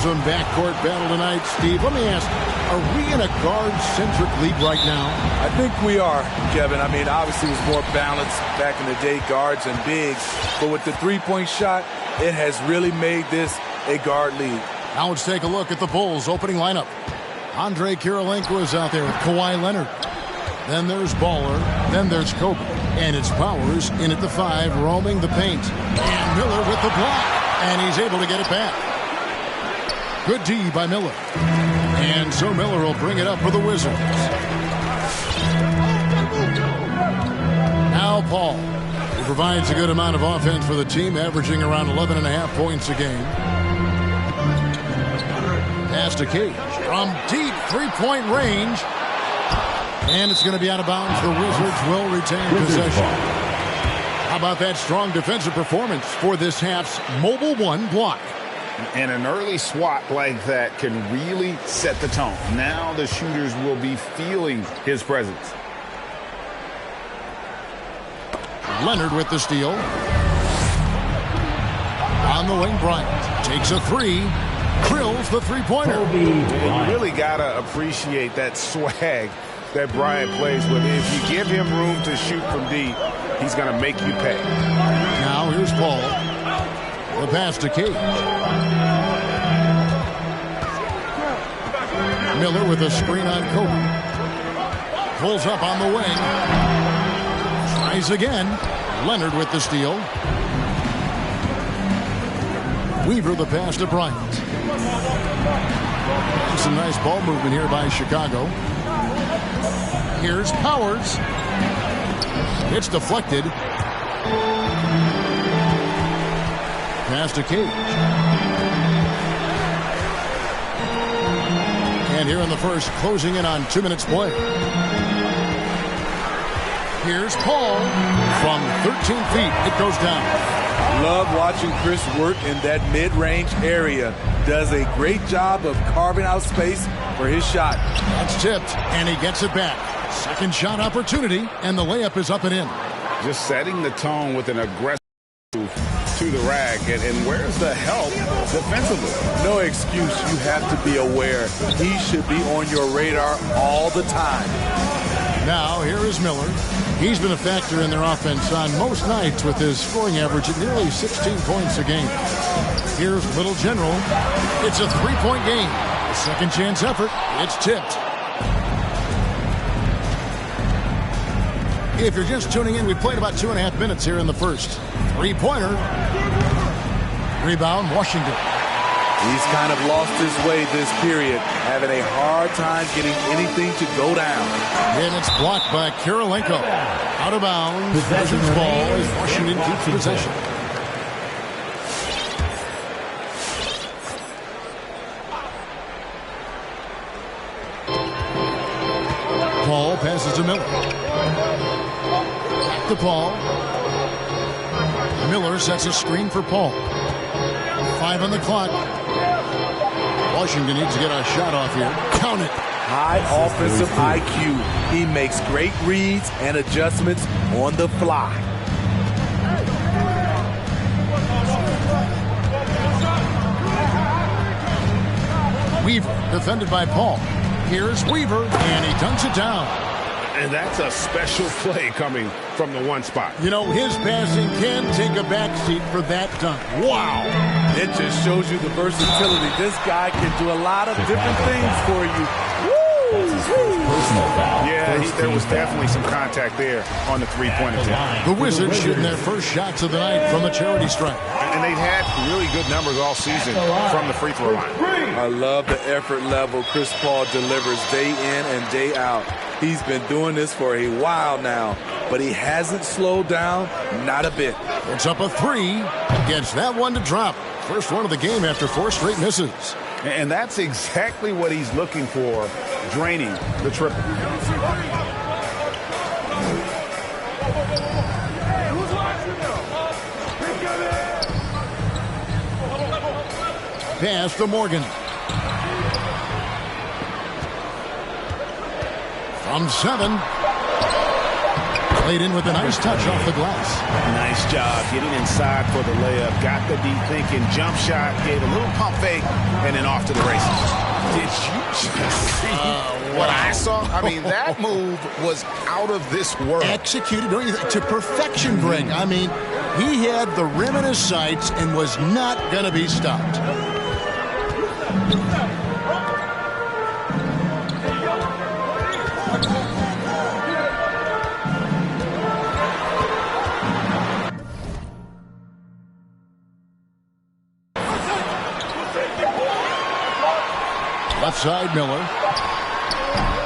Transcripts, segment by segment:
Some backcourt battle tonight, Steve. Let me ask, are we in a guard-centric league right now? I think we are, Kevin. I mean, obviously it was more balanced back in the day, guards and bigs. But with the three-point shot, it has really made this a guard league. Now let's take a look at the Bulls' opening lineup. Andrei Kirilenko is out there with Kawhi Leonard. Then there's Baller. Then there's Kobe. And it's Powers in at the 5, roaming the paint. And Miller with the block. And he's able to get it back. Good D by Miller. And so Miller will bring it up for the Wizards. Now Paul. He provides a good amount of offense for the team, averaging around 11.5 points a game. Pass to Cage from deep three-point range. And it's going to be out of bounds. The Wizards will retain possession. How about that strong defensive performance for this half's Mobile One block? And an early swat like that can really set the tone. Now the shooters will be feeling his presence. Leonard with the steal. On the wing, Bryant takes a three. Drills the three-pointer. You really got to appreciate that swag that Bryant plays with. If you give him room to shoot from deep, he's going to make you pay. Now here's Paul. The pass to Cage. Miller with a screen on Kobe. Pulls up on the wing. Tries again. Leonard with the steal. Weaver the pass to Bryant. Some nice ball movement here by Chicago. Here's Powers. It's deflected. Pass to Cage. And here in the first, closing in on 2 minutes play. Here's Paul. From 13 feet, it goes down. Love watching Chris work in that mid-range area. Does a great job of carving out space for his shot. That's tipped, and he gets it back. Second shot opportunity, and the layup is up and in. Just setting the tone with an aggressive move to the rack. And where's the help defensively? No excuse. You have to be aware. He should be on your radar all the time. Now, here is Miller. He's been a factor in their offense on most nights with his scoring average at nearly 16 points a game. Here's Little General. It's a three-point game. A second chance effort. It's tipped. If you're just tuning in, we played about 2.5 minutes here in the first. Three-pointer. Rebound, Washington. He's kind of lost his way this period, having a hard time getting anything to go down. And it's blocked by Kirilenko. Out of bounds. Wizards ball as Washington keeps possession. Paul passes to Miller. Back to Paul. Miller sets a screen for Paul. 5 on the clock. Washington needs to get a shot off here. Count it. High offensive IQ. He makes great reads and adjustments on the fly. Weaver defended by Paul. Here's Weaver, and he dunks it down. And that's a special play coming from the one spot. You know, his passing can take a backseat for that dunk. Wow. It just shows you the versatility. This guy can do a lot of different things for you. Personal foul. Yeah, there was definitely some contact there on the three-point attempt. The Wizards shooting their first shots of the night from the charity stripe. And they've had really good numbers all season from the free throw line. I love the effort level Chris Paul delivers day in and day out. He's been doing this for a while now, but he hasn't slowed down, not a bit. It's up a three. Gets that one to drop. First one of the game after 4 straight misses. And that's exactly what he's looking for, draining the triple. Pass to Morgan. From 7. Laid in with a nice touch off the glass. Nice job getting inside for the layup. Got the D thinking. Jump shot. Gave a little pump fake. And then off to the races. Did you just see what I saw? I mean, that move was out of this world. Executed, don't you think, to perfection, Greg. I mean, he had the rim in his sights and was not going to be stopped. Left side, Miller.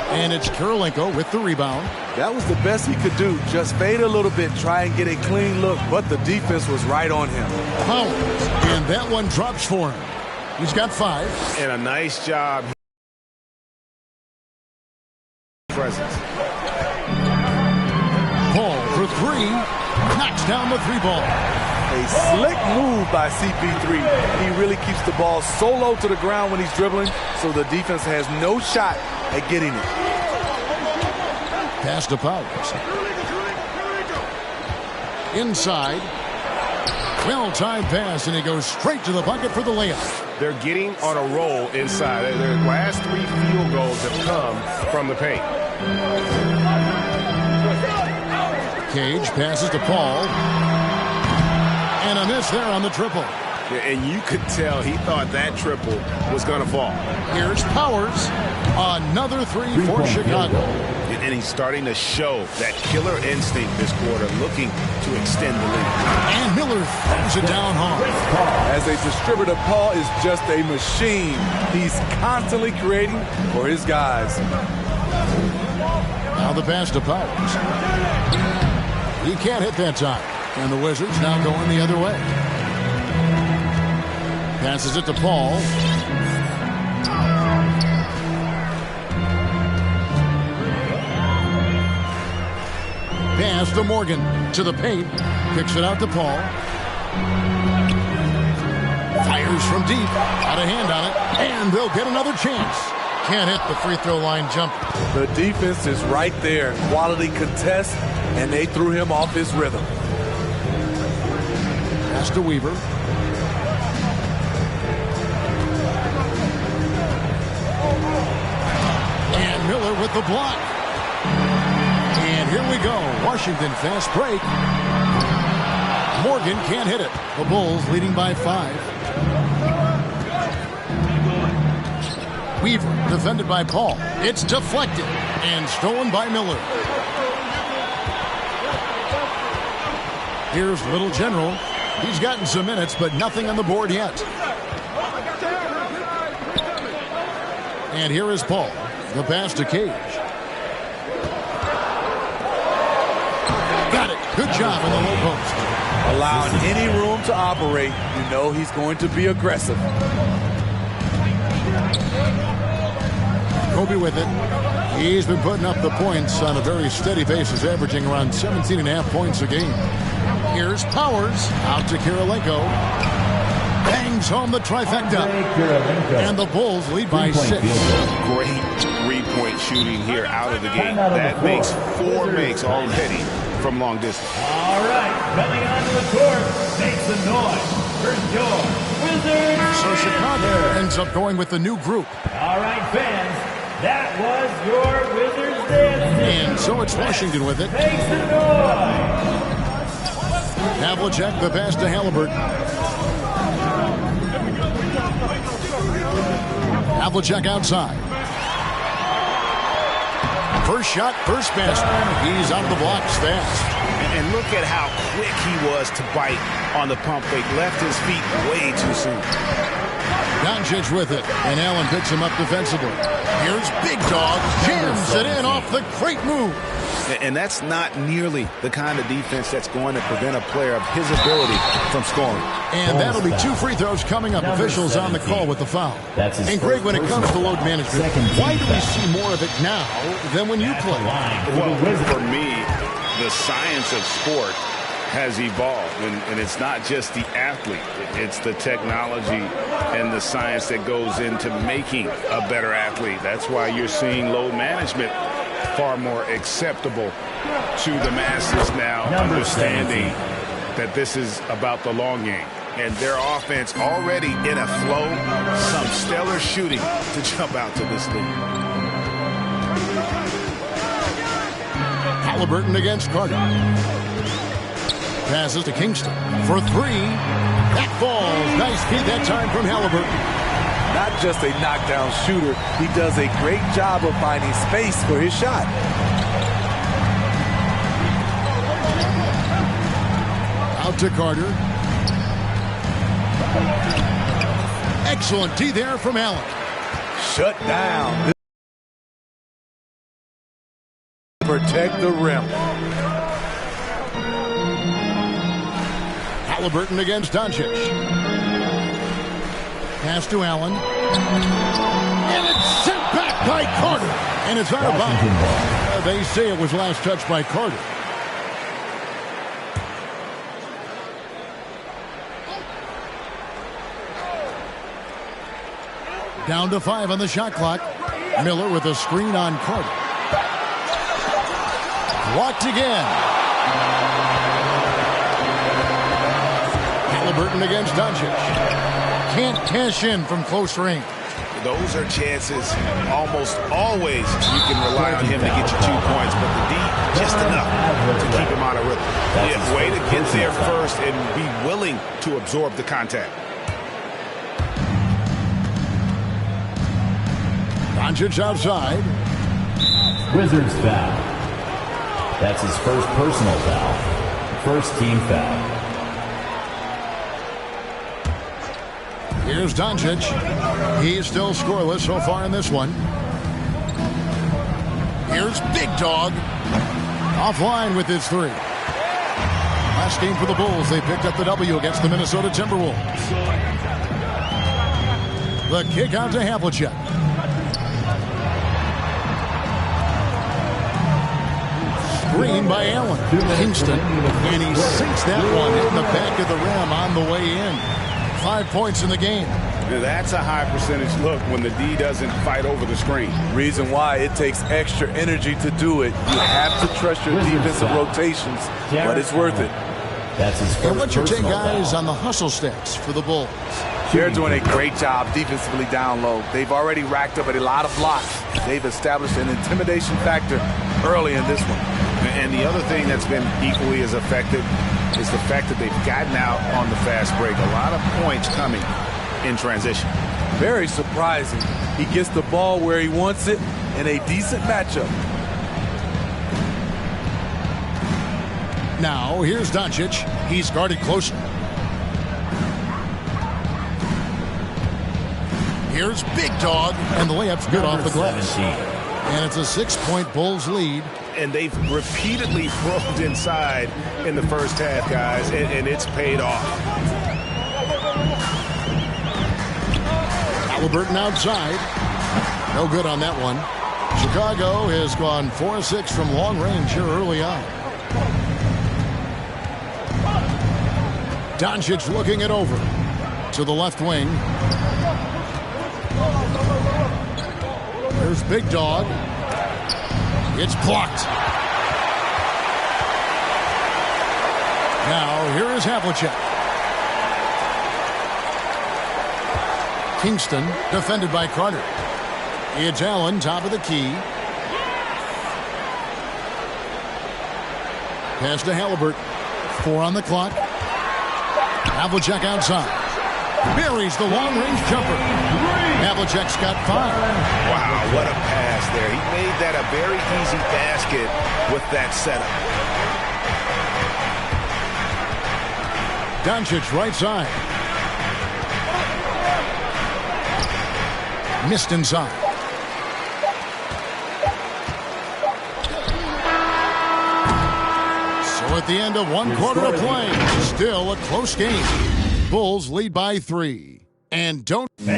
And it's Kirilenko with the rebound. That was the best he could do. Just fade a little bit, try and get a clean look, but the defense was right on him. Powers, and that one drops for him. He's got 5. And a nice job. Presence. Paul for 3. Knocks down the 3-ball. A slick move by CP3. He really keeps the ball so low to the ground when he's dribbling, so the defense has no shot at getting it. Pass to Powers. Inside. Well-timed pass, and he goes straight to the bucket for the layup. They're getting on a roll inside. Their last 3 field goals have come from the paint. Cage passes to Paul. And a miss there on the triple. And you could tell he thought that triple was going to fall. Here's Powers. Another 3 for Chicago. And he's starting to show that killer instinct this quarter, looking to extend the lead. And Miller throws it down hard. As a distributor, Paul is just a machine. He's constantly creating for his guys. Now the pass to Powers. He can't hit that time. And the Wizards now going the other way. Passes it to Paul. Pass to Morgan. To the paint. Picks it out to Paul. Fires from deep. Out of hand on it. And they'll get another chance. Can't hit the free throw line jump. The defense is right there. Quality contest. And they threw him off his rhythm. Pass to Weaver. And Miller with the block. And here we go. Washington fast break. Morgan can't hit it. The Bulls leading by 5. Weaver defended by Paul. It's deflected and stolen by Miller. Here's Little General. He's gotten some minutes, but nothing on the board yet. And here is Paul. The pass to Cage. Got it. Good job in the low post. Allowing any room to operate, you know he's going to be aggressive. Kobe with it. He's been putting up the points on a very steady basis, averaging around 17.5 points a game. Here's Powers out to Kirilenko. Bangs home the trifecta. And the Bulls lead by 6. Great three-point shooting here out of the game. That makes 4 makes already from long distance. All right, coming onto the court, makes the noise for your Wizards. So Chicago ends up going with the new group. All right, fans, that was your Wizards dance. And so it's Washington with it. Makes the noise. Havlicek the pass to Halliburton. Havlicek outside. First shot, first basket. He's out of the blocks fast. And look at how quick he was to bite on the pump fake. Left his feet way too soon. Doncic with it, and Allen picks him up defensively. Here's Big Dog. Jams it in off the great move. And that's not nearly the kind of defense that's going to prevent a player of his ability from scoring. And that'll be 2 free throws coming up. Officials on the call with the foul. And Greg, when it comes to load management, why do we see more of it now than when you play? Well, for me, the science of sport has evolved, and it's not just the athlete. It's the technology and the science that goes into making a better athlete. That's why you're seeing load management far more acceptable to the masses now, understanding that this is about the long game. And their offense already in a flow, some stellar shooting to jump out to this lead. Halliburton against Carter. Passes to Kingston for three. That falls. Nice feed that time from Halliburton. Not just a knockdown shooter, he does a great job of finding space for his shot. Out to Carter. Excellent D there from Allen. Shut down. Protect the rim. Halliburton against Doncic. Pass to Allen. And it's sent back by Carter. And it's out of bounds. They say it was last touched by Carter. Down to 5 on the shot clock. Miller with a screen on Carter. Blocked again. Halliburton against Doncic. Can't cash in from close range. Those are chances almost always you can rely on him to get you 2 points, but the D just enough to keep him out of rhythm. Yeah, way to get there first and be willing to absorb the contact. Doncic outside. Wizards foul. That's his first personal foul. First team foul. Here's Doncic. He's still scoreless so far in this one. Here's Big Dog. Offline with his three. Last game for the Bulls, they picked up the W against the Minnesota Timberwolves. The kick out to Havlicek. Screen by Allen. Kingston. And he sinks that one in the back of the rim on the way in. 5 points in the game. That's a high percentage look when the D doesn't fight over the screen. Reason why it takes extra energy to do it. You have to trust your defensive rotations, but it's worth it. That's his first. And what's your take, guys, on the hustle stats for the Bulls? They're doing a great job defensively down low. They've already racked up a lot of blocks. They've established an intimidation factor early in this one. And the other thing that's been equally as effective is the fact that they've gotten out on the fast break. A lot of points coming in transition. Very surprising. He gets the ball where he wants it in a decent matchup. Now, here's Doncic. He's guarded closely. Here's Big Dog, and the layup's good off the glass. 17. And it's a 6-point Bulls lead. And they've repeatedly probed inside in the first half, guys, and it's paid off. Halliburton outside. No good on that one. Chicago has gone 4-6 from long range here early on. Doncic looking it over to the left wing. There's Big Dog. It's blocked. Now, here is Havlicek. Kingston, defended by Carter. It's Allen, top of the key. Pass to Halliburton. 4 on the clock. Havlicek outside. Buries the long-range jumper. Havlicek's got 5. Wow, what a pass there. He made that a very easy basket with that setup. Doncic right side. Missed inside. So at the end of 1 quarter of play, still a close game. Bulls lead by 3. And don't... And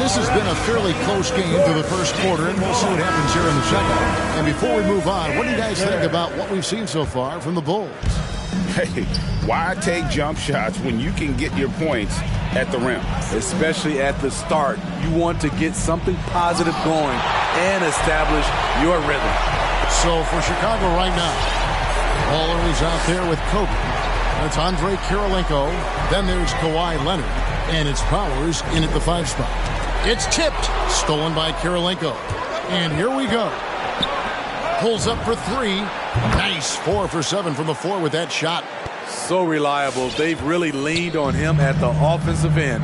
this has been a fairly close game through the first quarter, and we'll see what happens here in the second. And before we move on, what do you guys think about what we've seen so far from the Bulls? Hey, why take jump shots when you can get your points at the rim? Especially at the start. You want to get something positive going and establish your rhythm. So for Chicago right now, Baller is out there with Kobe. That's Andrei Kirilenko. Then there's Kawhi Leonard. And it's Powers in at the 5 spot. It's tipped. Stolen by Kirilenko. And here we go. Pulls up for 3. Nice 4 for 7 from the floor with that shot. So reliable. They've really leaned on him at the offensive end.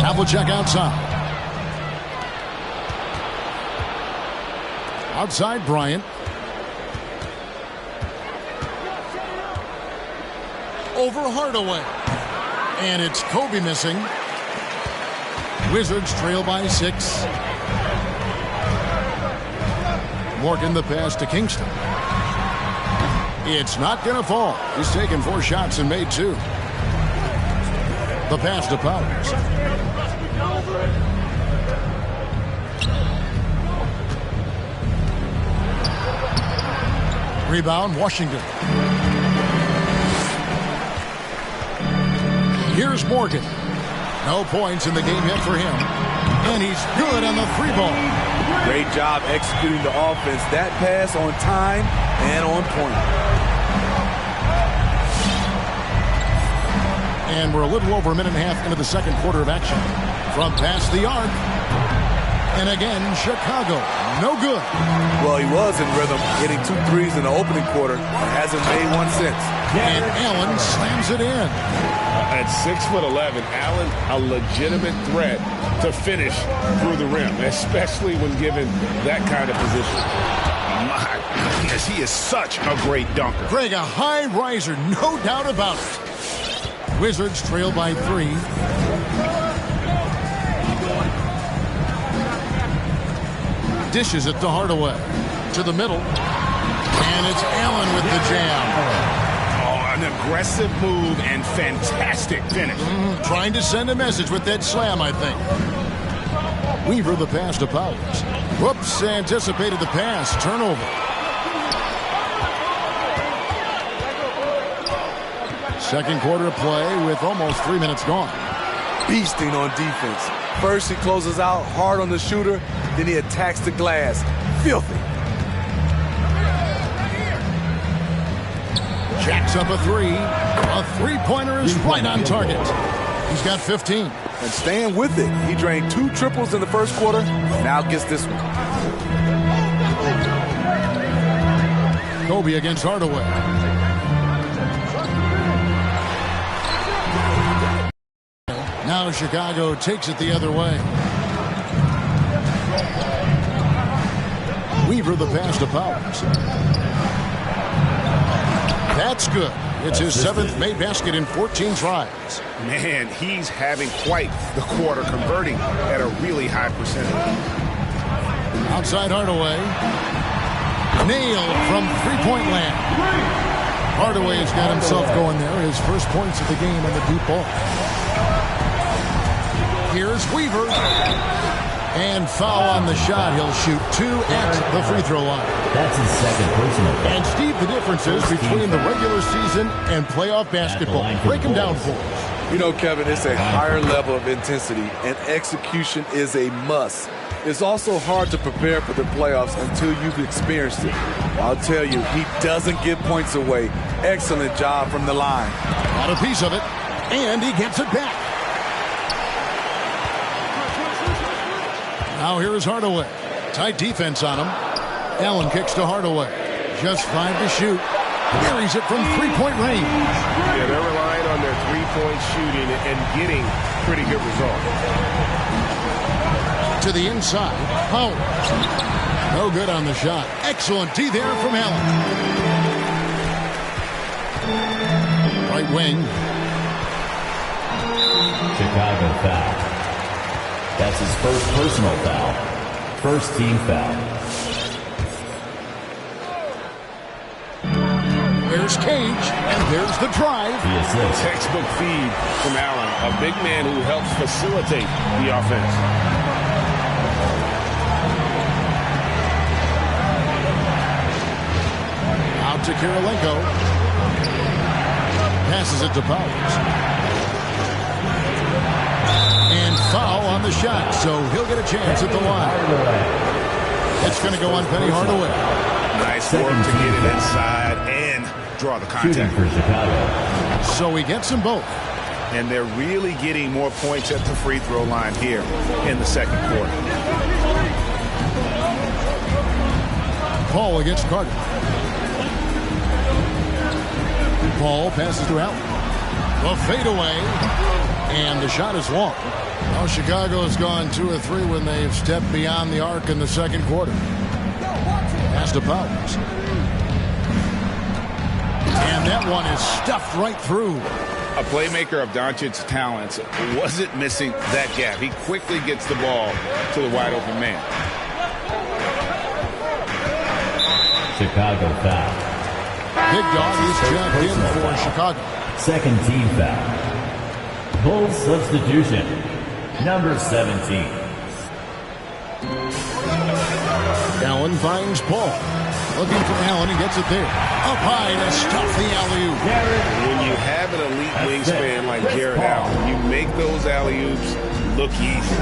Havlicek outside. Outside Bryant. Over Hardaway. And it's Kobe missing. Wizards trail by 6. Morgan the pass to Kingston. It's not going to fall. He's taken 4 shots and made 2. The pass to Powers. Rebound, Washington. Here's Morgan. No points in the game yet for him. And he's good on the 3-ball. Great job executing the offense. That pass on time and on point. And we're a little over a minute and a half into the second quarter of action. From past the arc. And again, Chicago. No good. Well, he was in rhythm, hitting 2 threes in the opening quarter. Hasn't made one since. And Allen slams it in. At 6'11", Allen, a legitimate threat to finish through the rim, especially when given that kind of position. My goodness, he is such a great dunker. Greg, a high riser, no doubt about it. Wizards trail by 3. Dishes it to Hardaway. To the middle. And it's Allen with the jam. An aggressive move and fantastic finish. Trying to send a message with that slam, I think. Weaver the pass to Powers. Whoops, anticipated the pass. Turnover. Second quarter of play with almost 3 minutes gone. Beasting on defense. First he closes out hard on the shooter, then he attacks the glass. Filthy. Jacks up a 3. A 3-pointer is right on target. He's got 15. And staying with it. He drained 2 triples in the first quarter. Now gets this one. Kobe against Hardaway. Now Chicago takes it the other way. Weaver the pass to Powers. That's good. It's his 7th made basket in 14 tries. Man, he's having quite the quarter, converting at a really high percentage. Outside Hardaway. Nailed from 3-point land. Hardaway has got himself going there. His first points of the game on the deep ball. Here's Weaver. And foul on the shot. He'll shoot 2 at the free throw line. That's his second personal foul. And Steve, the differences between the regular season and playoff basketball. Break them down for us. You know, Kevin, it's a higher level of intensity, and execution is a must. It's also hard to prepare for the playoffs until you've experienced it. I'll tell you, he doesn't give points away. Excellent job from the line. Got a piece of it, and he gets it back. Now here's Hardaway. Tight defense on him. Allen kicks to Hardaway. Just 5 to shoot. Carries it from 3-point range. Yeah, they're relying on their 3-point shooting and getting pretty good results. To the inside. Powers. No good on the shot. Excellent D there from Allen. Right wing. Chicago foul. That's his first personal foul. First team foul. There's Cage, and there's the drive. The assist. Textbook feed from Allen, a big man who helps facilitate the offense. Out to Kirilenko. Passes it to Powers. And foul on the shot, so he'll get a chance at the line. It's going to go on Penny Hardaway. Nice work to get it inside and draw the contact. For Chicago. So he gets them both. And they're really getting more points at the free throw line here in the second quarter. Paul against Carter. Paul passes to Allen. The fadeaway. And the shot is long. Now Chicago has gone 2 of 3 when they've stepped beyond the arc in the second quarter. Pass to Powers. And that one is stuffed right through. A playmaker of Doncic's talents wasn't missing that gap. He quickly gets the ball to the wide open man. Chicago foul. Big Dog is checked in for Chicago. Second team foul. Bulls substitution. Number 17. Allen finds Paul. Looking for Allen. He gets it there. Up high to stuff the alley-oop. When you have an elite wingspan like Jared Allen, you make those alley-oops look easy.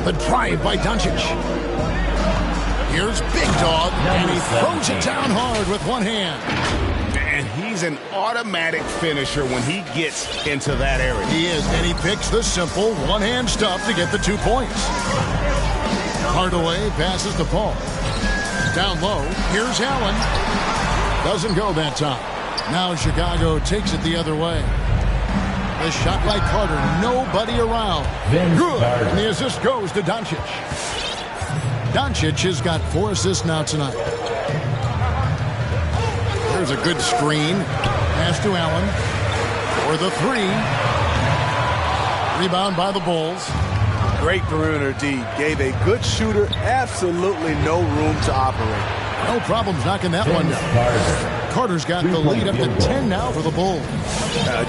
The drive by Doncic. Here's Big Dog, and he throws it down hard with one hand. And he's an automatic finisher when he gets into that area. He is, and he picks the simple one-hand stuff to get the 2 points. Hardaway passes to Paul. Down low, here's Allen. Doesn't go that time. Now Chicago takes it the other way. The shot by Carter, nobody around. Good, and the assist goes to Doncic. Doncic has got 4 assists now tonight. There's a good screen. Pass to Allen for the 3. Rebound by the Bulls. Great perimeter D. Gave a good shooter absolutely no room to operate. No problems knocking that one down. Carter's got the lead up to 10 now for the Bulls.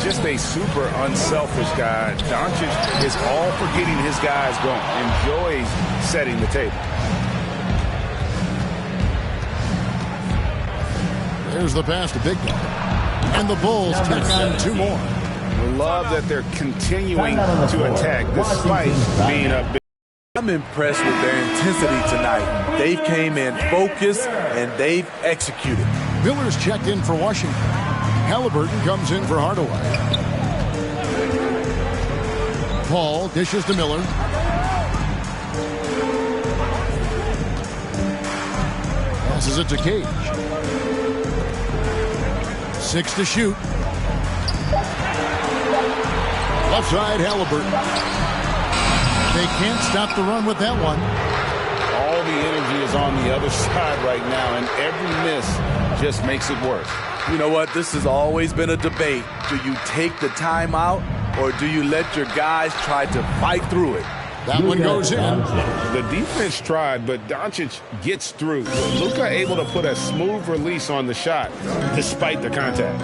Just a super unselfish guy. Doncic is all for getting his guys going. Enjoys setting the table. There's the pass to Big Dog. And the Bulls tack on 2 more. Love that they're continuing to attack despite being up big. I'm impressed with their intensity tonight. They've came in focused and they've executed. Miller's checked in for Washington. Halliburton comes in for Hardaway. Paul dishes to Miller. Passes it to Cage. 6 to shoot. Left side, Halliburton. They can't stop the run with that one. All the energy is on the other side right now, and every miss just makes it worse. You know what? This has always been a debate. Do you take the timeout, or do you let your guys try to fight through it? That one goes in. The defense tried, but Doncic gets through. Luka able to put a smooth release on the shot despite the contact.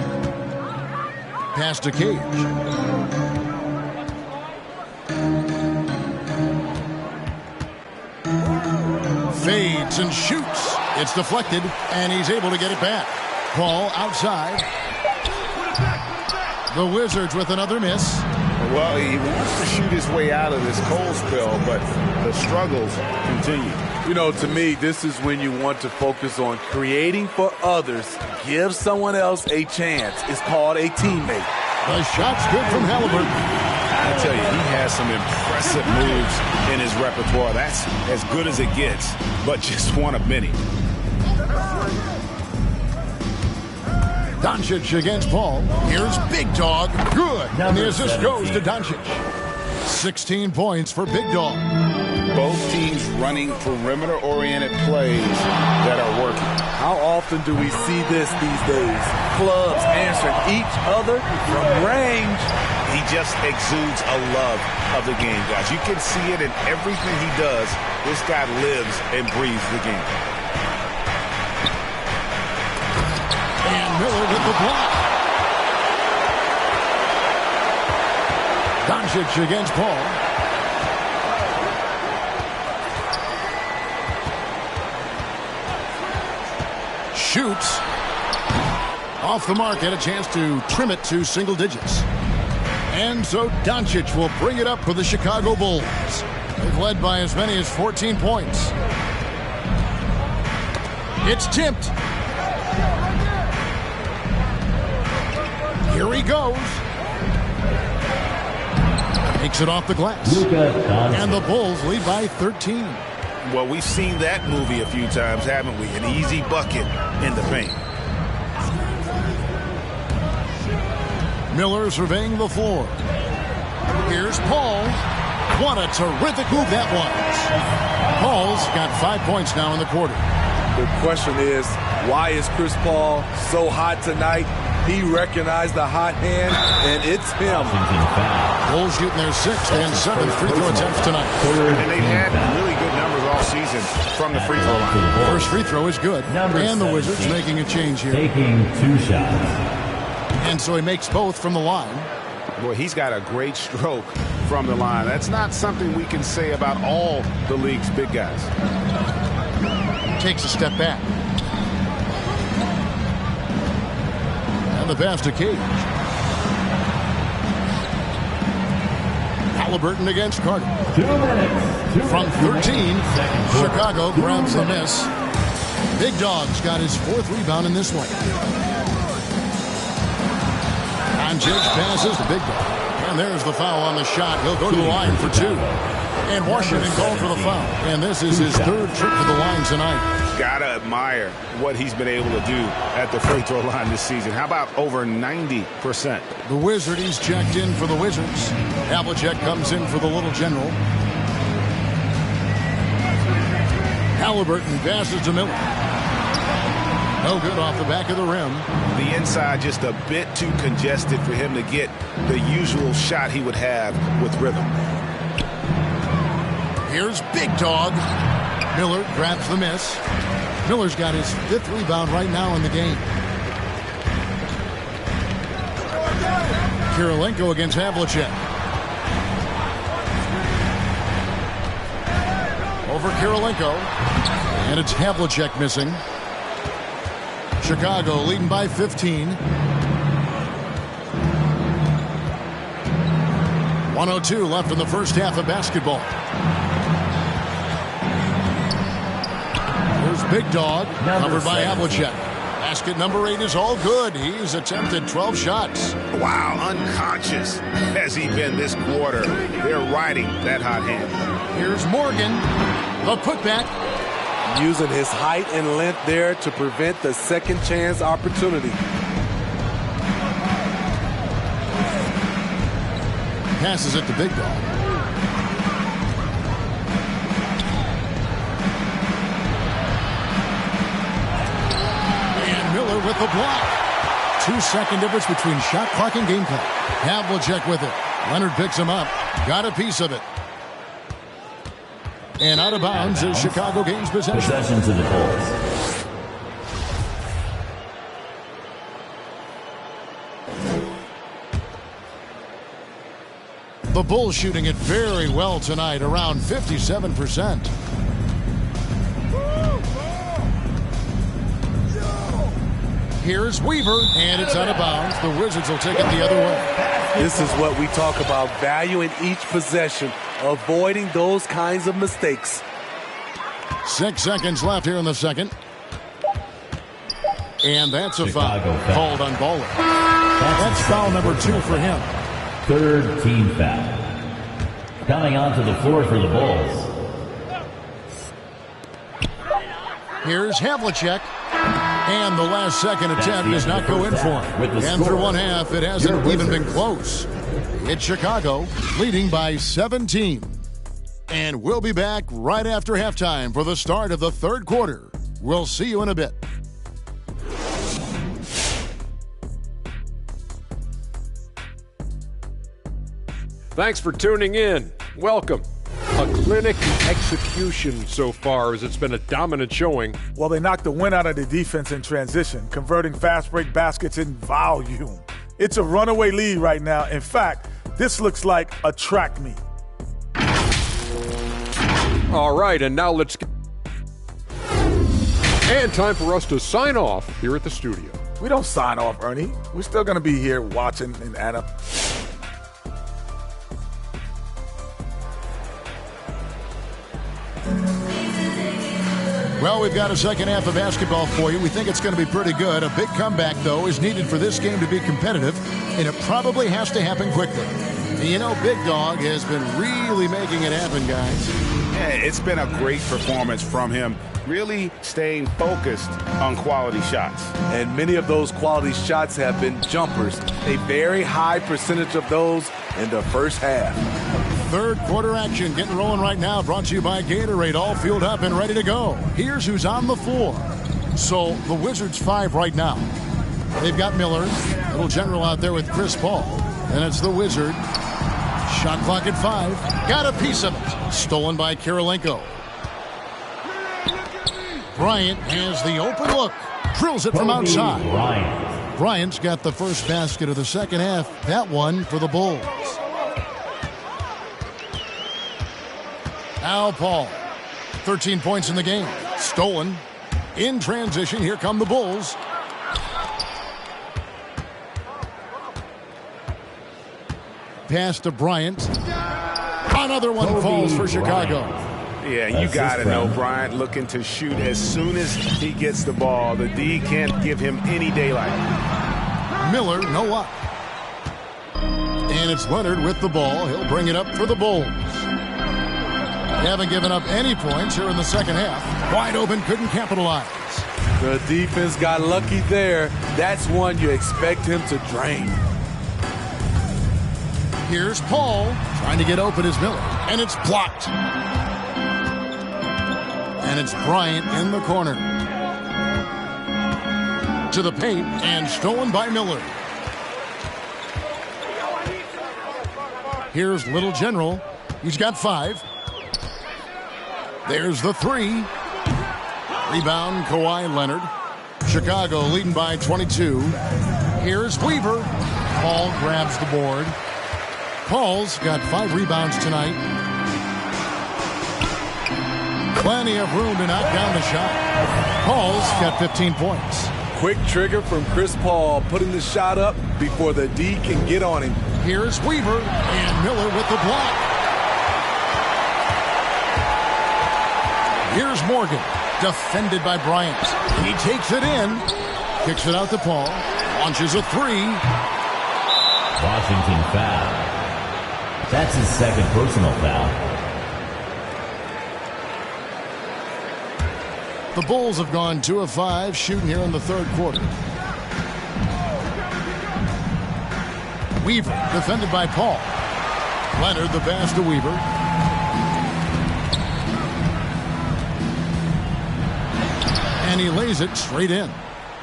Pass to Cage. Fades and shoots. It's deflected, and he's able to get it back. Paul outside. The Wizards with another miss. Well, he wants to shoot his way out of this cold spell, but the struggles continue. You know, to me, this is when you want to focus on creating for others. Give someone else a chance. It's called a teammate. The shot's good from Halliburton. I tell you, he has some impressive moves in his repertoire. That's as good as it gets, but just one of many. Doncic against Paul. Here's Big Dog. Good. And the assist goes to Doncic. 16 points for Big Dog. Both teams running perimeter-oriented plays that are working. How often do we see this these days? Clubs answering each other from range. He just exudes a love of the game, guys. You can see it in everything he does. This guy lives and breathes the game. And Miller with the block. Doncic against Paul. shoots. Off the mark, had a chance to trim it to single digits. And so Doncic will bring it up for the Chicago Bulls. They've led by as many as 14 points. It's tipped. Here he goes. Takes it off the glass. And the Bulls lead by 13. Well, we've seen that movie a few times, haven't we? An easy bucket in the paint. Miller surveying the floor. Here's Paul. What a terrific move that was. Paul's got 5 points now in the quarter. The question is, why is Chris Paul so hot tonight? He recognized the hot hand, and it's him. Bulls shooting their 6th and 7th free throw attempts tonight. And they've had really good numbers all season from the free throw line. First free throw is good. And the Wizards making a change here. Taking 2 shots. And so he makes both from the line. Boy, he's got a great stroke from the line. That's not something we can say about all the league's big guys. Takes a step back. And the pass to Cage. Halliburton against Carter. 2 minutes. From 13, Chicago grabs the miss. Big Dog's got his 4th rebound in this one. Doncic passes to Big Dog. And there's the foul on the shot. He'll go to the line for 2. And Washington called for the foul. And this is his 3rd trip to the line tonight. Gotta admire what he's been able to do at the free throw line this season. How about over 90%? The Wizard, he's checked in for the Wizards. Havlicek comes in for the Little General. Halliburton passes to Miller. No good off the back of the rim. The inside just a bit too congested for him to get the usual shot he would have with rhythm. Here's Big Dog. Miller grabs the miss. Miller's got his 5th rebound right now in the game. Kirilenko against Havlicek. Over Kirilenko. And it's Havlicek missing. Chicago leading by 15. 1:02 left in the first half of basketball. Here's Big Dog, covered by Havlicek. Basket number 8 is all good. He's attempted 12 shots. Wow, unconscious has he been this quarter. They're riding that hot hand. Here's Morgan, the putback. Using his height and length there to prevent the second chance opportunity. Passes it to Big Dog. And Miller with the block. 2-second difference between shot clock and game clock. Havlicek with it. Leonard picks him up. Got a piece of it. And out of bounds is Chicago gains possession. Possession to the Bulls. The Bulls shooting it very well tonight, around 57%. Here's Weaver, and it's out of bounds. The Wizards will take it the other way. This is what we talk about, valuing each possession, avoiding those kinds of mistakes. 6 seconds left here in the second. And that's a foul called on Bowler. That's foul number 2 for him. 3rd team foul. Coming onto the floor for the Bulls. Here's Havlicek. And the last second attempt does not go in for him. And through one half, it hasn't even been close. It's Chicago leading by 17. And we'll be back right after halftime for the start of the 3rd quarter. We'll see you in a bit. Thanks for tuning in. Welcome. A clinic execution so far, as it's been a dominant showing. Well, they knocked the wind out of the defense in transition, converting fast break baskets in volume. It's a runaway lead right now. In fact, this looks like a track meet. All right, and now let's get... And time for us to sign off here at the studio. We don't sign off, Ernie. We're still going to be here watching in Anna. Well, we've got a second half of basketball for you. We think it's going to be pretty good. A big comeback, though, is needed for this game to be competitive, and it probably has to happen quickly. And you know, Big Dog has been really making it happen, guys. Yeah, it's been a great performance from him, really staying focused on quality shots. And many of those quality shots have been jumpers. A very high percentage of those in the first half. Third quarter action getting rolling right now, brought to you by Gatorade, all fueled up and ready to go. Here's who's on the floor. So the Wizards 5 right now. They've got Miller, little general out there with Chris Paul. And it's the Wizard. Shot clock at 5. Got a piece of it. Stolen by Kirilenko. Bryant has the open look. Drills it from outside. Bryant's got the first basket of the second half. That one for the Bulls. Now Paul. 13 points in the game. Stolen. In transition, here come the Bulls. Pass to Bryant. Another one falls for Chicago. Yeah, you got to know Bryant looking to shoot as soon as he gets the ball. The D can't give him any daylight. Miller, no luck. And it's Leonard with the ball. He'll bring it up for the Bulls. They haven't given up any points here in the second half. Wide open, couldn't capitalize. The defense got lucky there. That's one you expect him to drain. Here's Paul trying to get open as Miller, and it's blocked. And it's Bryant in the corner. To the paint, and stolen by Miller. Here's Little General. He's got 5. There's the 3. Rebound, Kawhi Leonard. Chicago leading by 22. Here's Weaver. Paul grabs the board. Paul's got 5 rebounds tonight. Plenty of room to knock down the shot. Paul's got 15 points. Quick trigger from Chris Paul, putting the shot up before the D can get on him. Here's Weaver, and Miller with the block. Here's Morgan, defended by Bryant. He takes it in, kicks it out to Paul, launches a 3. Washington foul. That's his second personal foul. The Bulls have gone 2 of 5 shooting here in the third quarter. Weaver defended by Paul. Leonard the pass to Weaver. And he lays it straight in.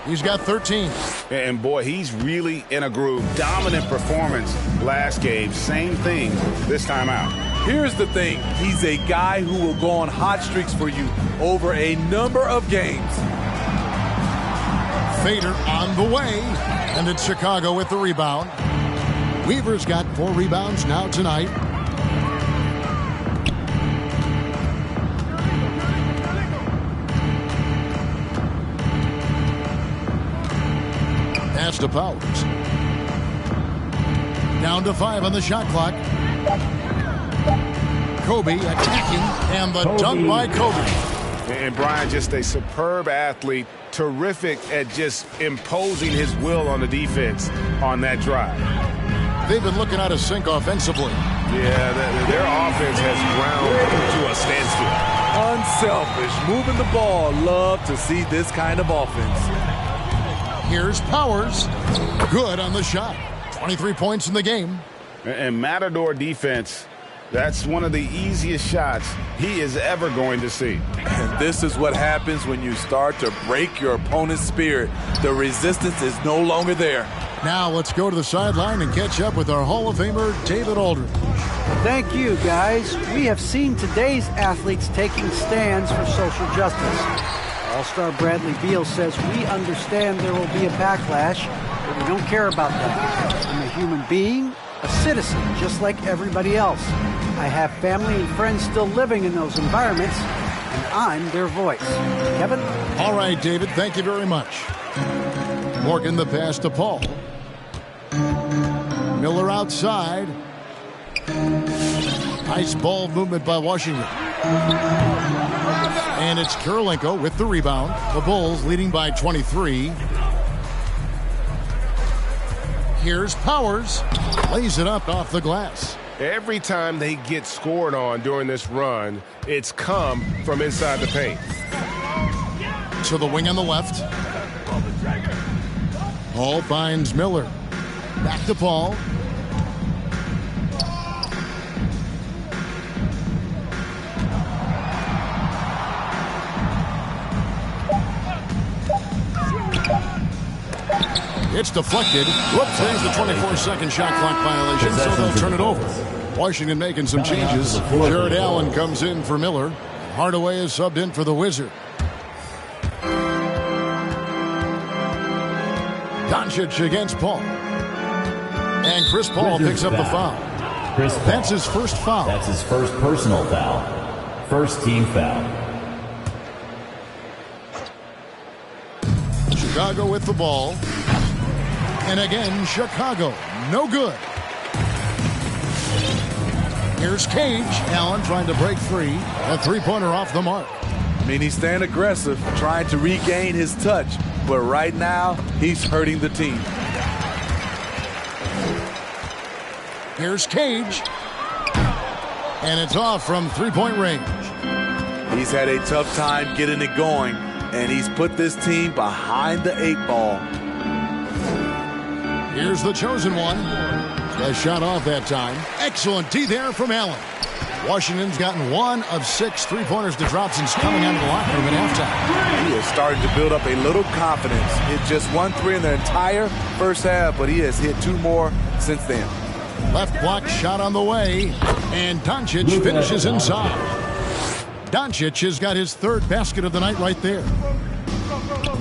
He's got 13. And boy, he's really in a groove. Dominant performance last game. Same thing this time out. Here's the thing. He's a guy who will go on hot streaks for you over a number of games. Fader on the way. And it's Chicago with the rebound. Weaver's got 4 rebounds now tonight. Pass to Powers. Down to 5 on the shot clock. Kobe attacking, and the dunk by Kobe. And Bryant, just a superb athlete, terrific at just imposing his will on the defense on that drive. They've been looking out of sync offensively. Yeah, their offense has ground to a standstill. Unselfish, moving the ball. Love to see this kind of offense. Here's Powers. Good on the shot. 23 points in the game. And Matador defense, that's one of the easiest shots he is ever going to see. And this is what happens when you start to break your opponent's spirit. The resistance is no longer there. Now let's go to the sideline and catch up with our Hall of Famer, David Aldridge. Thank you, guys. We have seen today's athletes taking stands for social justice. All-Star Bradley Beal says, we understand there will be a backlash, but we don't care about that. I'm a human being, a citizen, just like everybody else. I have family and friends still living in those environments, and I'm their voice. Kevin? All right, David, thank you very much. Morgan the pass to Paul. Miller outside. Nice ball movement by Washington. And it's Kirilenko with the rebound. The Bulls leading by 23. Here's Powers. Lays it up off the glass. Every time they get scored on during this run, it's come from inside the paint. To the wing on the left. Paul finds Miller. Back to Paul. It's deflected. Whoops, there's the 24-second shot clock violation, so they'll turn it over. Washington making some changes. Jared Allen comes in for Miller. Hardaway is subbed in for the Wizard. Doncic against Paul. And Chris Paul picks up the foul. Chris Paul. That's his first foul. That's his first personal foul. First team foul. Chicago with the ball. And again, Chicago. No good. Here's Cage. Allen trying to break free. A three-pointer off the mark. I mean, he's staying aggressive, trying to regain his touch. But right now, he's hurting the team. Here's Cage. And it's off from three-point range. He's had a tough time getting it going, and he's put this team behind the 8 ball. Here's the chosen one. Got shot off that time. Excellent D there from Allen. Washington's gotten 1 of 6 three-pointers to drop since coming out of the locker room at halftime. He is starting to build up a little confidence. Hit just 1 3 in the entire first half, but he has hit 2 more since then. Left block shot on the way, and Doncic finishes inside. Doncic has got his 3rd basket of the night right there.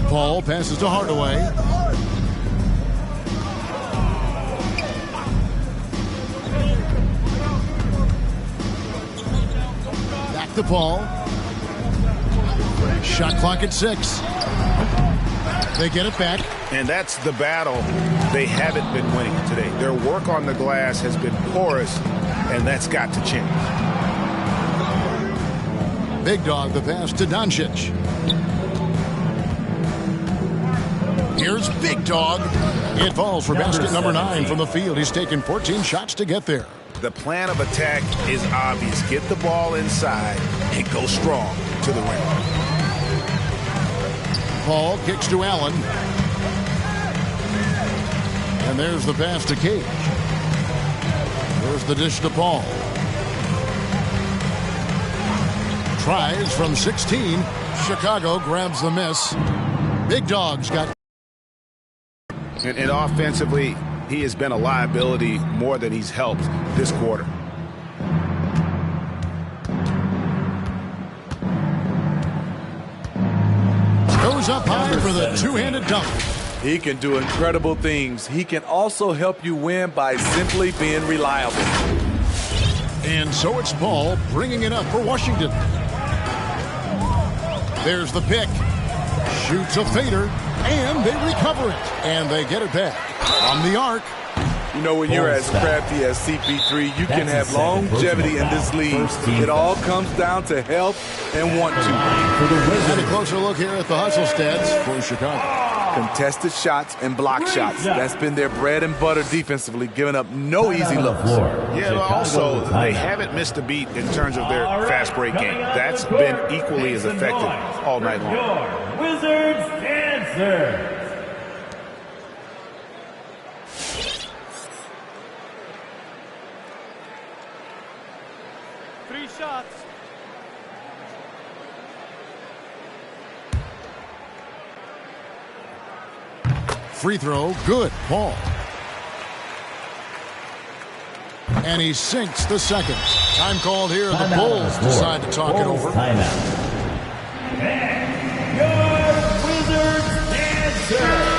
Paul passes to Hardaway. Back to Paul. Shot clock at 6. They get it back. And that's the battle they haven't been winning today. Their work on the glass has been porous, and that's got to change. Big Dog the pass to Doncic. Here's Big Dog. It falls for basket number 9 from the field. He's taken 14 shots to get there. The plan of attack is obvious. Get the ball inside and go strong to the rim. Paul kicks to Allen. And there's the pass to Cage. There's the dish to Paul. Tries from 16. Chicago grabs the miss. Big Dog's got... And offensively, he has been a liability more than he's helped this quarter. Goes up high for the two-handed dunk. He can do incredible things. He can also help you win by simply being reliable. And so it's Paul bringing it up for Washington. There's the pick. Shoots a fader, and they recover it. And they get it back on the arc. You know, when you're as crafty as CP3, you can have longevity in this league. It all comes down to health and want to. And a closer look here at the hustle stats for Chicago. Contested shots and block shots. That's been their bread and butter defensively, giving up no easy looks. Yeah, but also, they haven't missed a beat in terms of their fast break game. That's been equally as effective all night long. Your Wizards answer. 3 shots. Free throw, good. Paul. And he sinks the second. Time called here. The Bulls decide to talk it over. Timeout. And your Wizards answer.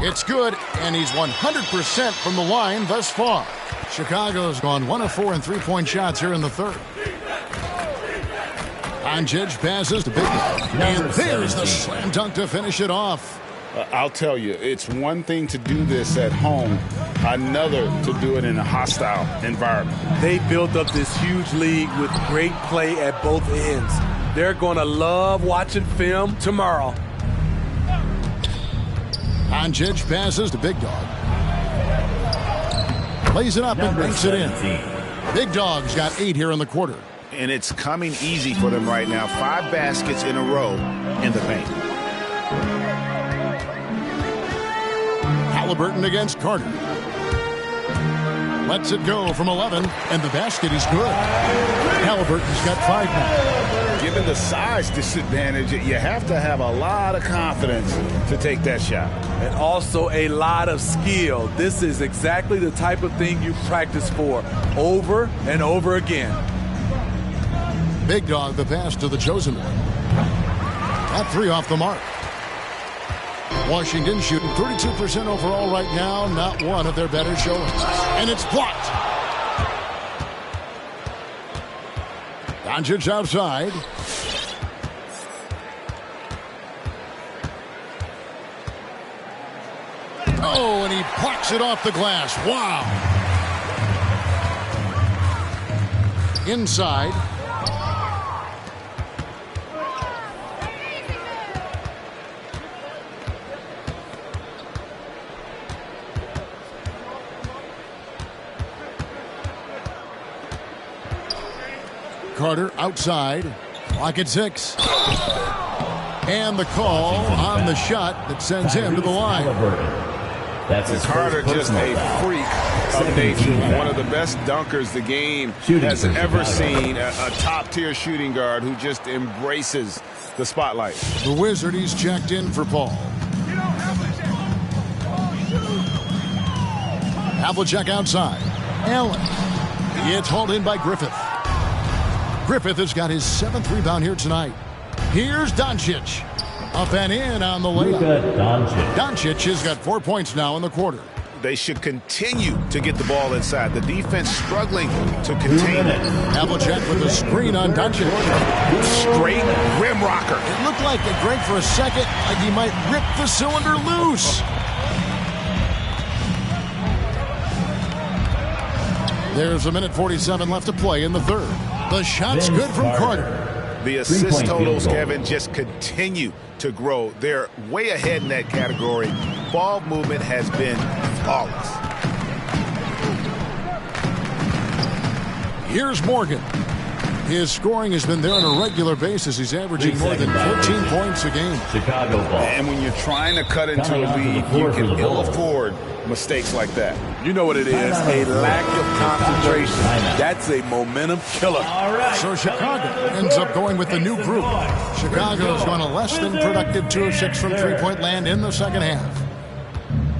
It's good, and he's 100% from the line thus far. Chicago's gone 1 of 4 in three-point shots here in the third. Doncic passes to Big Dog. And there's the slam dunk to finish it off. I'll tell you, it's one thing to do this at home, another to do it in a hostile environment. They built up this huge lead with great play at both ends. They're going to love watching film tomorrow. Doncic passes to Big Dog. Lays it up and banks it in. Big Dog's got 8 here in the quarter. And it's coming easy for them right now. 5 baskets in a row in the paint. Halliburton against Carter. Lets it go from 11, and the basket is good. Halliburton's got 5 now. Given the size disadvantage, you have to have a lot of confidence to take that shot. And also a lot of skill. This is exactly the type of thing you practice for over and over again. Big Dog, the pass to the chosen one. That 3 off the mark. Washington shooting 32% overall right now, not one of their better showings. And it's blocked. Doncic outside. Oh, and he plucks it off the glass. Wow. Inside. Carter outside. Clock at 6. And the call on the shot that sends him to the line. That's his Carter, just a freak of nature. One of the best dunkers the game has ever seen. A top-tier shooting guard who just embraces the spotlight. The Wizard, he's checked in for Paul. Havlicek outside. Allen. It's hauled in by Griffith. Griffith has got his 7th rebound here tonight. Here's Doncic. Up and in on the layup. Doncic has got 4 points now in the quarter. They should continue to get the ball inside. The defense struggling to contain it. Havlicek with a screen on Doncic. Straight rim rocker. It looked like it, Greg, for a second, like he might rip the cylinder loose. There's 1:47 left to play in the third. The shot's good from Carter. The assist totals, Kevin, just continue to grow. They're way ahead in that category. Ball movement has been flawless. Here's Morgan. His scoring has been there on a regular basis. He's averaging more than 14 points a game. Chicago ball. And when you're trying to cut into a lead, you can ill afford mistakes like that. You know what it is, a lack of concentration. That's a momentum killer. So Chicago ends up going with the new group. Chicago's gone a less than productive 2 of 6 from three-point land in the second half.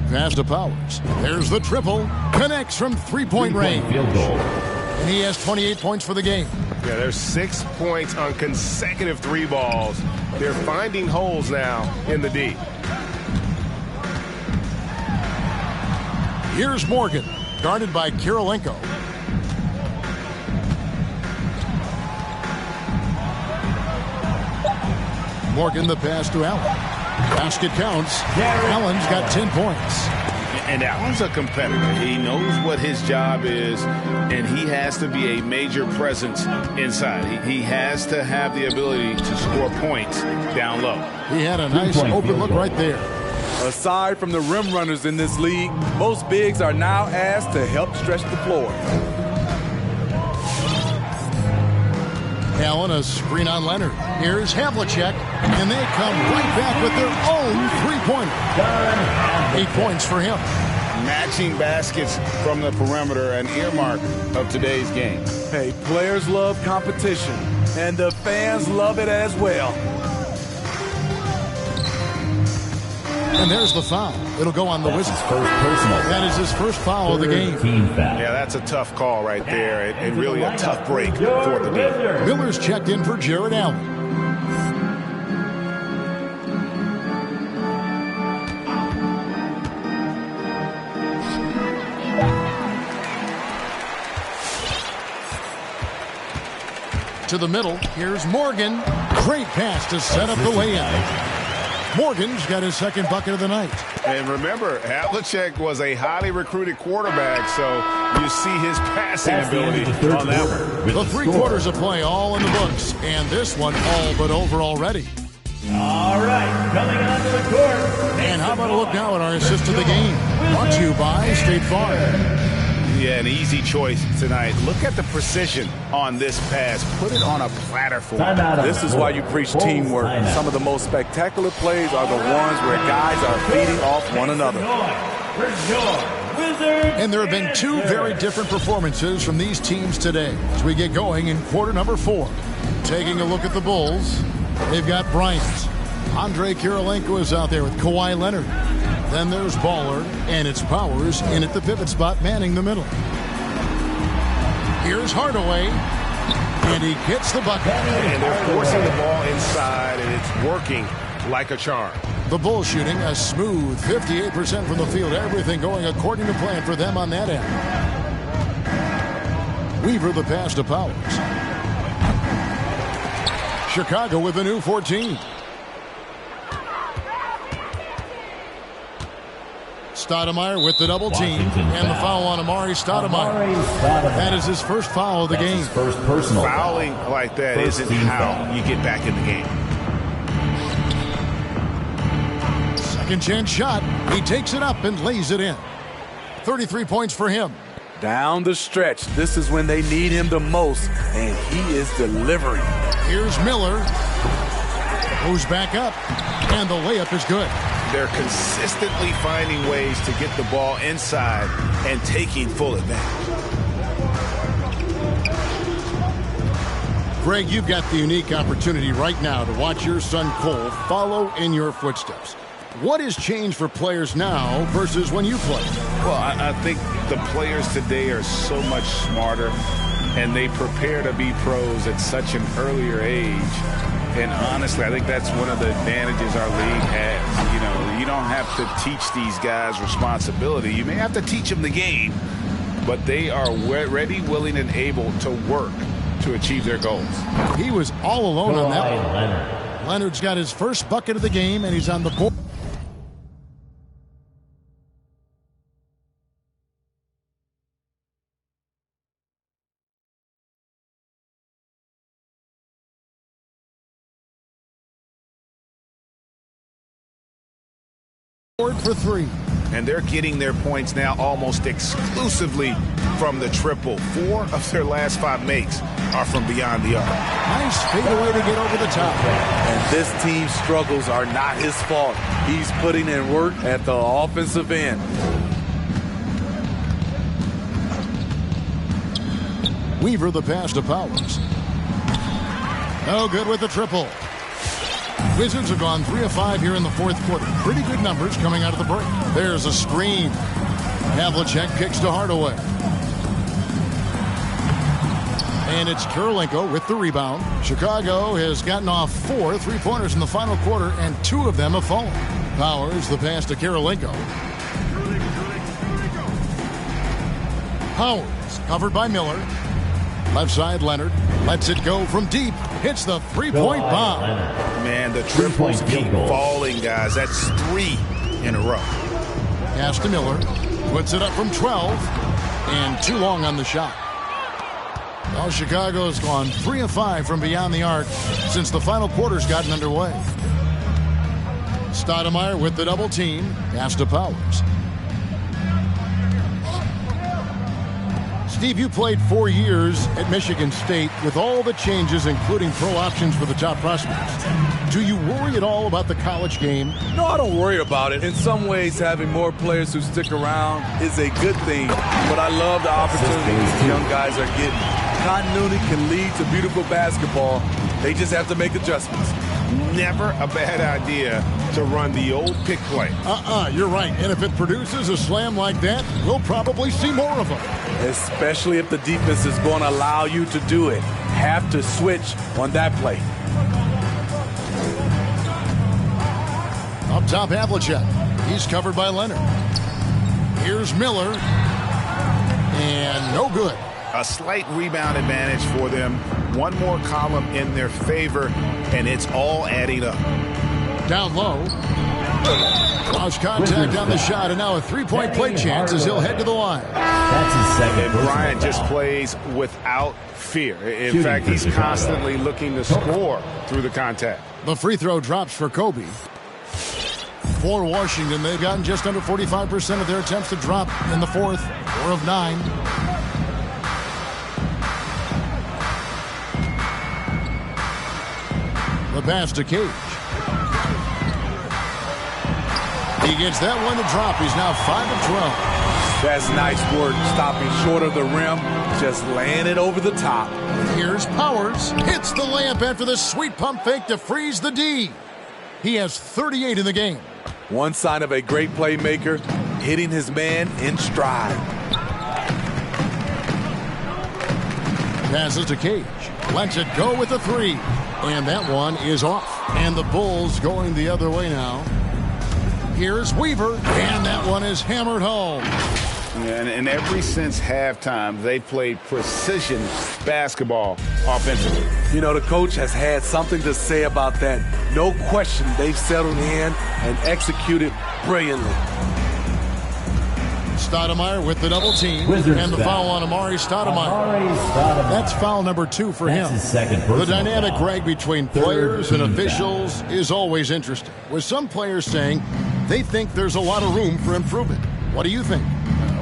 Pass to Powers. There's the triple. Connects from three-point range. Field goal. And he has 28 points for the game. Yeah, there's 6 points on consecutive 3 balls. They're finding holes now in the D. Here's Morgan, guarded by Kirilenko. Morgan the pass to Allen. Basket counts. Allen's got 10 points. And Allen's a competitor. He knows what his job is, and he has to be a major presence inside. He has to have the ability to score points down low. He had a nice open look right there. Aside from the rim runners in this league, most bigs are now asked to help stretch the floor. Allen, a screen on Leonard. Here's Havlicek, and they come right back with their own three-pointer. 8 points for him. Matching baskets from the perimeter, an earmark of today's game. Hey, players love competition, and the fans love it as well. And there's the foul. It'll go on the Wizards. First personal. That is his first foul of the game. Team foul. Yeah, that's a tough call right there, and really a tough break for the team. Miller's checked in for Jared Allen. to the middle. Here's Morgan. Great pass to set up the layup. Morgan's got his second bucket of the night. And remember, Havlicek was a highly recruited quarterback, so you see his passing ability on that one. The 3 quarters of play all in the books, and this one all but over already. All right, coming onto the court. And how about a look now at our assist of the game? Brought to you by State Farm. Yeah, an easy choice tonight. Look at the precision on this pass. Put it on a platter for him. This is why you preach teamwork. Some of the most spectacular plays are the ones where guys are feeding off one another. And there have been 2 very different performances from these teams today as we get going in quarter number 4. Taking a look at the Bulls, they've got Bryant. Andre Kirilenko is out there with Kawhi Leonard. Then there's Baller, and it's Powers in at the pivot spot, manning the middle. Here's Hardaway, and he gets the bucket. And they're forcing the ball inside, and it's working like a charm. The Bulls shooting a smooth 58% from the field. Everything going according to plan for them on that end. Weaver the pass to Powers. Chicago with a new 14. Stoudemire with the double team, and the foul on Amari Stoudemire. That is his first foul of the game. First personal fouling like that isn't how you get back in the game. Second chance shot. He takes it up and lays it in. 33 points for him. Down the stretch, this is when they need him the most, and he is delivering. Here's Miller. Goes back up, and the layup is good. They're consistently finding ways to get the ball inside and taking full advantage. Greg, you've got the unique opportunity right now to watch your son Cole follow in your footsteps. What has changed for players now versus when you played? Well, I think the players today are so much smarter, and they prepare to be pros at such an earlier age. And honestly, I think that's one of the advantages our league has. You know, you don't have to teach these guys responsibility. You may have to teach them the game, but they are ready, willing, and able to work to achieve their goals. He was all alone on that one. Leonard's got his first bucket of the game, and he's on the board. For 3. And they're getting their points now almost exclusively from the triple. 4 of their last 5 makes are from beyond the arc. Nice fadeaway to get over the top. And this team's struggles are not his fault. He's putting in work at the offensive end. Weaver the pass to Powers. No good with the triple. Wizards have gone 3 of 5 here in the 4th quarter. Pretty good numbers coming out of the break. There's a screen. Havlicek kicks to Hardaway. And it's Kirilenko with the rebound. Chicago has gotten off 4 3-pointers in the final quarter, and 2 of them have fallen. Powers the pass to Kirilenko. Powers covered by Miller. Left side, Leonard lets it go from deep. Hits the 3-point bomb. Man, the triples keep falling, guys. That's 3 in a row. Pass to Miller. Puts it up from 12. And too long on the shot. Well, Chicago's gone 3 of 5 from beyond the arc since the final quarter's gotten underway. Stoudemire with the double team. Pass to Powers. Steve, you played 4 years at Michigan State with all the changes, including pro options for the top prospects. Do you worry at all about the college game? No, I don't worry about it. In some ways, having more players who stick around is a good thing, but I love the opportunities these young guys are getting. Continuity can lead to beautiful basketball. They just have to make adjustments. Never a bad idea to run the old pick play. You're right. And if it produces a slam like that, we'll probably see more of them. Especially if the defense is going to allow you to do it. Have to switch on that play. Up top, Havlicek. He's covered by Leonard. Here's Miller. And no good. A slight rebound advantage for them. One more column in their favor, and it's all adding up. Down low. Lost contact on the shot, and now a three-point play chance as he'll head to the line. That's his second. And Bryant just plays without fear. In fact, he's constantly looking to score through the contact. The free throw drops for Kobe. For Washington, they've gotten just under 45% of their attempts to drop in the fourth. 4 of 9. The pass to Cage. He gets that one to drop. He's now 5 of 12. That's nice work, stopping short of the rim, just laying it over the top. Here's Powers. Hits the layup after the sweet pump fake to freeze the D. He has 38 in the game. One sign of a great playmaker, hitting his man in stride. Passes to Cage. Lets it go with a 3. And that one is off. And the Bulls going the other way now. Here's Weaver, and that one is hammered home. And ever since halftime, they played precision basketball offensively. You know, the coach has had something to say about that. No question, they've settled in and executed brilliantly. Stoudemire with the double team. Wizards and the foul on Amari Stoudemire. That's foul number 2 for him. His second the dynamic, Greg, between players and officials is always interesting. With some players saying they think there's a lot of room for improvement. What do you think?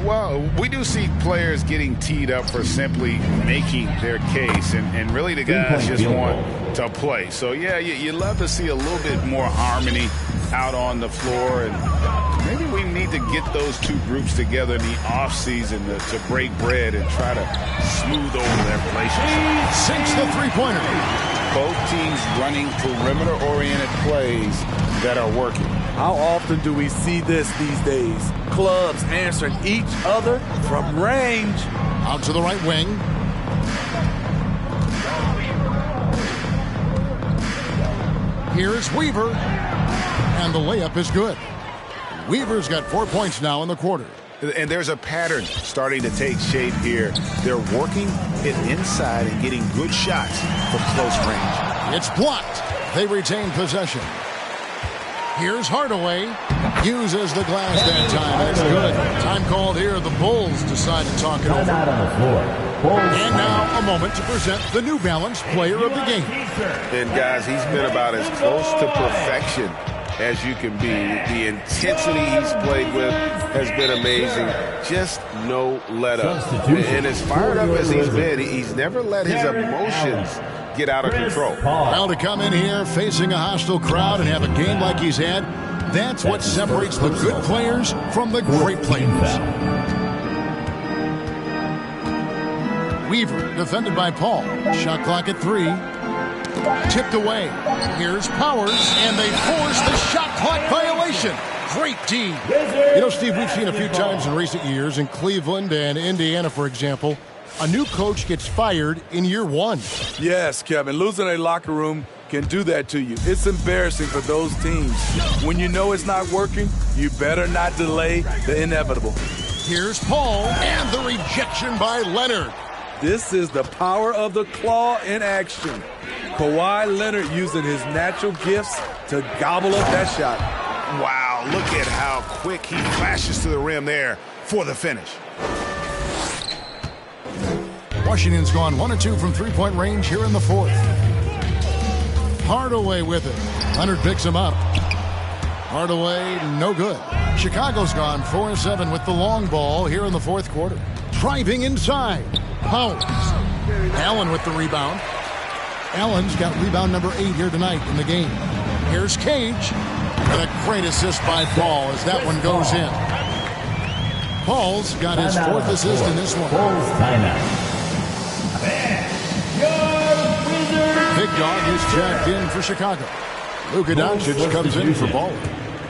Well, we do see players getting teed up for simply making their case, and really the guys just want to play. So, yeah, you love to see a little bit more harmony out on the floor, and maybe we need to get those two groups together in the offseason to break bread and try to smooth over that relationship. Sinks the three-pointer. Both teams running perimeter-oriented plays that are working. How often do we see this these days? Clubs answering each other from range. Out to the right wing. Here's Weaver. And the layup is good. Weaver's got 4 points now in the quarter. And there's a pattern starting to take shape here. They're working it inside and getting good shots from close range. It's blocked. They retain possession. Here's Hardaway. Uses the glass that time. That's good. Time called here. The Bulls decide to talk it over. Out on the floor. And now a moment to present the New Balance Player of the Game. And guys, he's been about as close to perfection as you can be. The intensity he's played with has been amazing. Just no let up. And as fired up as he's been, he's never let his emotions get out of control. Well, to come in here facing a hostile crowd and have a game like he's had, that's what separates the good players from the great players. Weaver defended by Paul. Shot clock at 3. Tipped away. Here's Powers, and they force the shot clock violation. Great D. You know, Steve, we've seen a few times in recent years in Cleveland and Indiana, for example, a new coach gets fired in year 1. Yes, Kevin. Losing a locker room can do that to you. It's embarrassing for those teams. When you know it's not working, you better not delay the inevitable. Here's Paul, and the rejection by Leonard. This is the power of the claw in action. Kawhi Leonard using his natural gifts to gobble up that shot. Wow, look at how quick he flashes to the rim there for the finish. Washington's gone 1 of 2 from three-point range here in the fourth. Hardaway with it. Leonard picks him up. Hardaway, no good. Chicago's gone 4 of 7 with the long ball here in the fourth quarter. Driving inside. Powers. Allen with the rebound. Allen's got rebound number 8 here tonight in the game. Here's Cage. And a great assist by Paul as that one goes in. Paul's got his 4th assist in this one. Bulls timeout. Big Dog is jacked in for Chicago. Luka Doncic comes in for ball.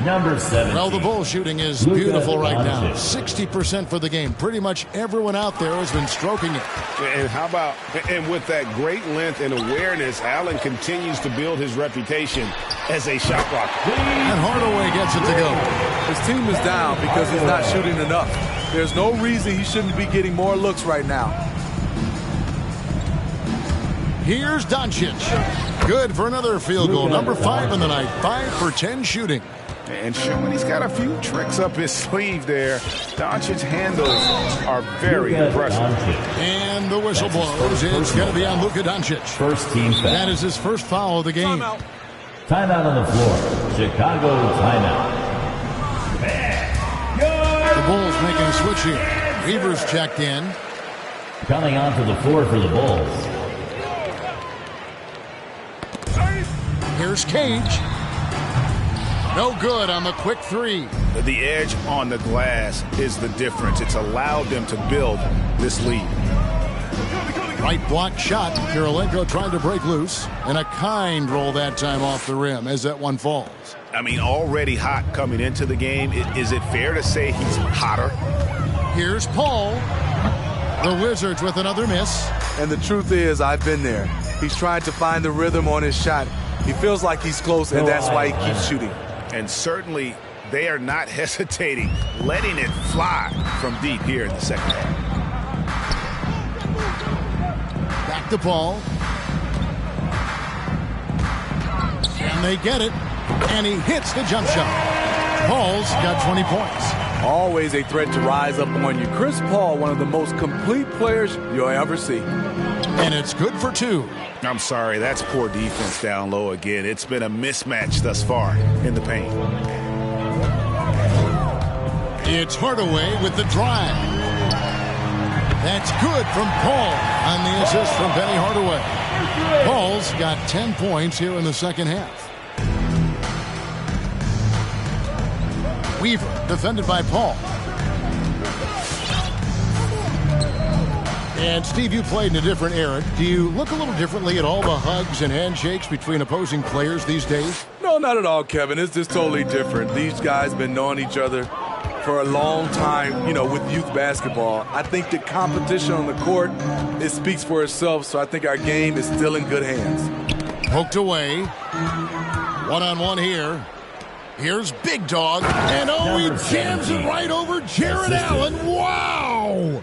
Number 7. Well, the Bulls shooting is beautiful right now. 60% for the game. Pretty much everyone out there has been stroking it. And how about, and with that great length and awareness, Allen continues to build his reputation as a shot blocker. And Hardaway gets it to go. His team is down because he's not shooting enough. There's no reason he shouldn't be getting more looks right now. Here's Doncic. Good for another field goal. Number 5 in the night. 5 for 10 shooting. And showing he's got a few tricks up his sleeve there. Doncic's handles are very impressive. And the whistle blows. It's going to be on Luka Doncic. First team foul. That is his first foul of the game. Timeout on the floor. Chicago timeout. The Bulls making a switch here. Weaver's checked in. Coming onto the floor for the Bulls. Here's Cage. No good on the quick three. The edge on the glass is the difference. It's allowed them to build this lead. Right block shot. Kirilenko trying to break loose. And a kind roll that time off the rim as that one falls. I mean, already hot coming into the game. Is it fair to say he's hotter? Here's Paul. The Wizards with another miss. And the truth is, I've been there. He's trying to find the rhythm on his shot. He feels like he's close, and that's why he keeps shooting. And certainly, they are not hesitating, letting it fly from deep here in the second half. Back to Paul. And they get it. And he hits the jump shot. Paul's got 20 points. Always a threat to rise up on you. Chris Paul, one of the most complete players you'll ever see. And it's good for 2. I'm sorry, that's poor defense down low again. It's been a mismatch thus far in the paint. It's Hardaway with the drive. That's good from Paul on the assist from Penny Hardaway. Paul's got 10 points here in the second half. Weaver defended by Paul. And Steve, you played in a different era. Do you look a little differently at all the hugs and handshakes between opposing players these days? No, not at all, Kevin. It's just totally different. These guys have been knowing each other for a long time, you know, with youth basketball. I think the competition on the court, it speaks for itself, so I think our game is still in good hands. Poked away. One-on-one here. Here's Big Dog. And he jams it right over Jared Allen. Wow!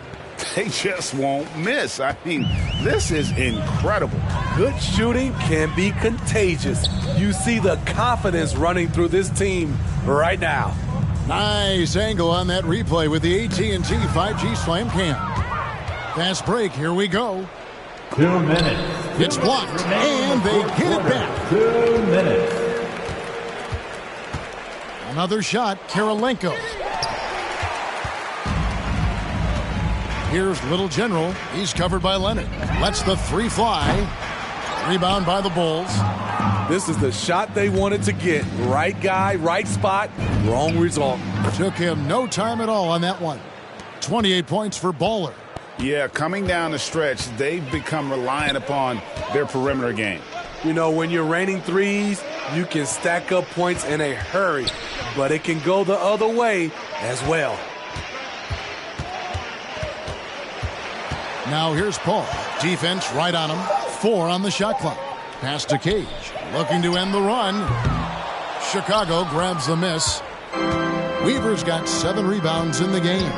They just won't miss. I mean, this is incredible. Good shooting can be contagious. You see the confidence running through this team right now. Nice angle on that replay with the AT&T 5G Slam Cam. Fast break. Here we go. 2 minutes. It's blocked, and they get it back. 2 minutes. Another shot, Kirilenko. Here's Little General. He's covered by Leonard. Lets the three fly. Rebound by the Bulls. This is the shot they wanted to get. Right guy, right spot, wrong result. Took him no time at all on that one. 28 points for Baller. Yeah, coming down the stretch, they've become reliant upon their perimeter game. You know, when you're raining threes, you can stack up points in a hurry, but it can go the other way as well. Now here's Paul. Defense right on him. 4 on the shot clock. Pass to Cage. Looking to end the run. Chicago grabs the miss. Weaver's got 7 rebounds in the game.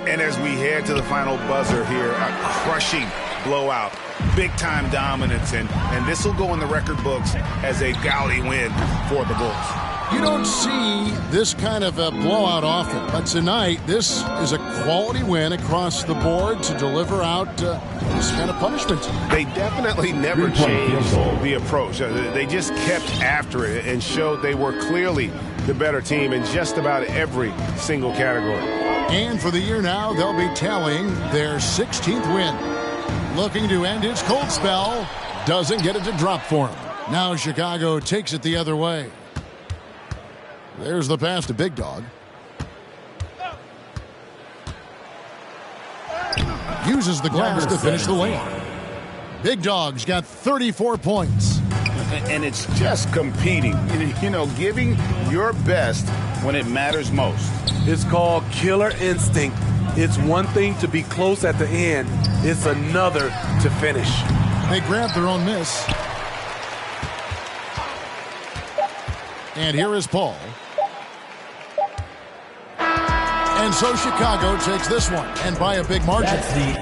And as we head to the final buzzer here, a crushing blowout. Big-time dominance, and this will go in the record books as a gaudy win for the Bulls. You don't see this kind of a blowout often, but tonight this is a quality win across the board to deliver out this kind of punishment. They definitely never changed the approach. They just kept after it and showed they were clearly the better team in just about every single category. And for the year now, they'll be tallying their 16th win. Looking to end his cold spell. Doesn't get it to drop for him. Now Chicago takes it the other way. There's the pass to Big Dog. Uses the glass to finish the lane. Big Dog's got 34 points. And it's just competing. You know, giving your best when it matters most. It's called killer instinct. It's one thing to be close at the end. It's another to finish. They grab their own miss. And here is Paul. And so Chicago takes this one, and by a big margin. That's the